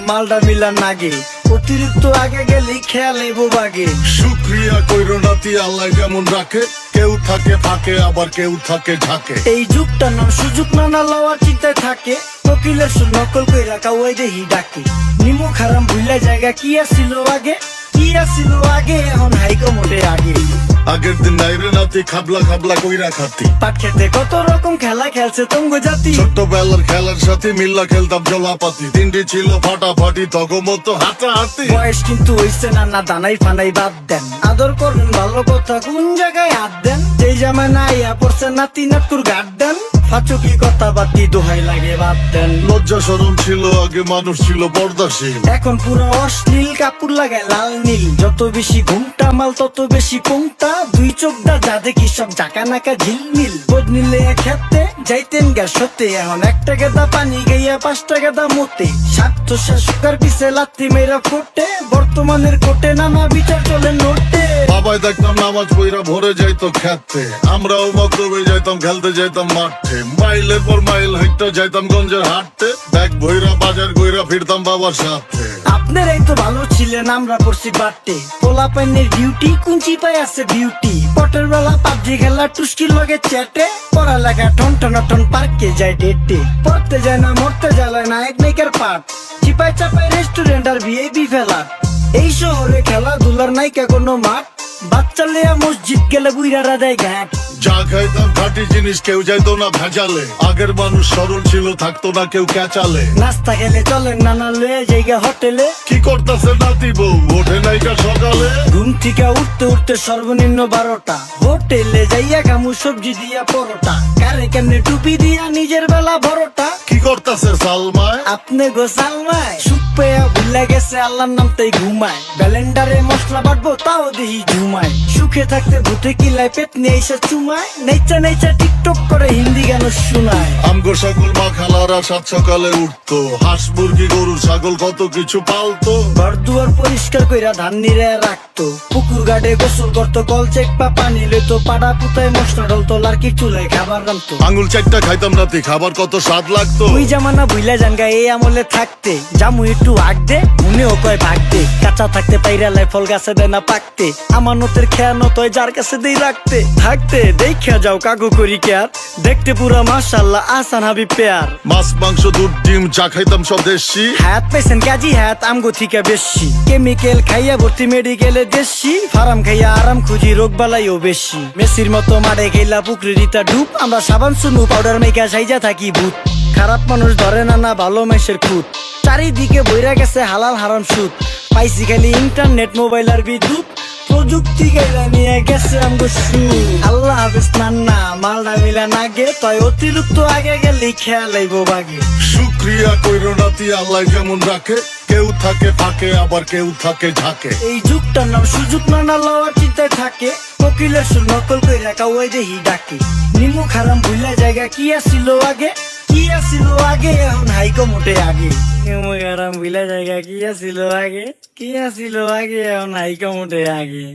মালডা মিলা নাগে অতিরিক্ত আগে গেলি খেয়াল এবো বাগে। শুক্রিয়া কইরো নাতি আল্লাহ যেমন রাখে, কেউ থাকে ফাঁকে আবার কেউ থাকে ঝাঁকে। এই যুগটার নাম সুযোগ নানা লওয়ার চিন্তায় থাকে, কোকিলের সুর নকল কইরা কাওয়াই দেহি ডাকে। নিমু খারাম ভুলা জায়গা কি আসিল আগে, কি আসিল আগে এখন হাইকো মোটে আগে। আগের দিন নাইরে নাতি খাবলা খাবলা কইরা খাতি, পাট খেতে কত রকম খেলা খেলছে তঙ্গ জাতি। ছোট্টবেলার খেলার সাথে মিল্লা খেলতাম জলাপাতি, তিনটি ছিল ফাটাফাটি তগমতো হাতাহাতি। বয়স কিন্তু হইছে না না দানাই ফানাই বাদ দেন, আদর করবেন ভালো কথা কোন জায়গায় হাত দেন। যেই জামায় না ইয়া পড়ছে নাতি নাটকুর গাট দেন, ফাচুকি কথা বাতি দোহাই লাগে বাদ দেন। লজ্জা শরম ছিল আগে, মানুষ ছিল পর্দাশীল, এখন পুরো অশ্লীল কাপড় লাগায় লাল নীল। যত বেশি ঘুমটা মাল তত বেশি কোমটা, দুই চোখটা যা দেখি সব জাকা নাকা ঝিলমিল। বোধ নিলে খেতে যাইতেন গা সতে, এখন একটা গেদা পানি গাইয়া 5টা গেদা মতে। স্বার্থ শাসকার পিছে লাথি মেয়েরা ফোটে, বর্তমানের কোটে নানা বিচার চলে নোটে। বাবাই দেখতাম নামাজ পইরা ভরে যাইতো খেতে, আমরাও মক্তবে যাইতাম খেলতে যাইতাম মাঠে। মাইলের পর মাইল হাইটটা যাইতাম গঞ্জের হাটতে, ব্যাগ ভইরা বাজার কইরা ফিরতাম বাবার সাথে। আপনারাই তো ভালো ছিলেন, আমরা পড়ছি বাটে। পোলা পাইনের ডিউটি কুঞ্চি পাই আছে বিউটি, পটের বেলা পাবজি খেলা টুস্কির লগে চ্যাটে। পড়ালেখা টন টন টন পার্কে যায় ডেটে, পড়তে যায় না মরতে জ্বালায় না এক নাইকার পাট। চিপাই চাপাই রেস্টুরেন্ট আর ভিআইপি ফেলার, এই শহরে খেলাধুলার নাইকা কোনো মাঠ। বাচ্চা লেয়া মসজিদ গেলে বুইরারা দেয় ঘাট। যা খাইতাম খাঁটি জিনিস, কেউ যাইতো না ভেজালে। আগের মানুষ সরল ছিল, থাকতো না কেউ ক্যাচালে। নাস্তা খেলে চলেন নানা লয়ে জায়গা হোটেলে, কি করতেছে নাতি বউ ওঠে নাইকা সকালে। ঘুম থেকে উঠতে উঠতে সর্বনিম্ন 12টা, হোটেলে যাইয়া খামু সবজি দিয়া পরোটা। কারে কেমনে টুপি দিয়া নিজের বেলা বড়টা, কি করতেছে সালমায় আপনি গো সালমায়। সুখ পেয়া ভুলে গেছে আল্লাহর নাম তাই ঘুমায়, ব্যালেন্ডারে মশলা বাটবো তাও দেহি ঝুমায়। সুখে থাকতে ভূতে কিলায় পেট নিয়ে এসে চুমায়, নেচা নেচা টিকটক করে হিন্দি গান শোনায়। আমগো সকল মা খালারা সাত সকালে উঠতো, হাঁস মুরগি গরু ছাগল কত কিছু পালতো। ঘর দুয়ার পরিষ্কার কইরা ধান নিরে রাখতো, পুকুর ঘাটে গোসল করতো, কল চেক পা পানি লইতো। পাড়া পুতায় মশলা ডলতো, লার্কি চুলায় খাবার রান্তো। আঙুল চারটা খাইতাম নাতি, খাবার কত স্বাদ লাগতো। ওই জামানা ভুইলা জানগা এই আমলে থাকতে, জামু একটু আগ দে মনেও কয় ভাগ দে। কাঁচা থাকতে পাইরালায় ফল গাছে দেয় না পাকতে, আমানতের খেয়ানত হয় যার কাছে দেই রাখতে। থাকতে দেখা যাও কাগু করি কেয়ার, দেখতে পুরা মাশাআল্লাহ আসান হাবিব পেয়ার। মাছ মাংস দুধ ডিম চা খাইতাম সব দেশি, হাত পেছেন কাজী হাত আমগো থিকা বেশি। কেমিক্যাল খাইয়া ভর্তি মেডিকেলে দেশি, ফার্ম খাইয়া আরাম খুঁজি রোগ বালাইও বেশি। মেসির মতো মারে গেলা পুকুরে রিতা ডুব, আমরা সাবান সুনু পাউডার মেকা সাইজা থাকি ভূত। খারাপ মানুষ ধরে না না ভালো মেসের খুঁত, চারিদিকে বইরা গেছে হালাল হারাম সুদ। পাইছি খালি ইন্টারনেট মোবাইল আর বিদ্যুৎ, প্রযুক্তি গেলা নিয়ে গেছে আমগো সু। আল্লাহ হাফেজ নান্না মালডা মিলা নাগে, তাই অতিরিক্ত আগে গেলে খেয়াল আইবো বাগে। শুক্রিয়া কইরো নাতি আল্লাহ যেমন রাখে, কেউ থাকে ফাঁকে আবার কেউ থাকে ঝাঁকে। এই যুগটার নাম সুযোগ নানা লওয়ার চিন্তায় থাকে, কোকিলের সুর নকল কইরা কাওয়াই দেহি ডাকে। নিমু খারাম ভুলা জায়গা কি আসিল আগে, কি আসিল আগে এখন হাইকো মোটে আগে। নিমু খারাম ভুলা জায়গা কি আসিল আগে, কি আসিল আগে এখন হাইকো মোটে আগে।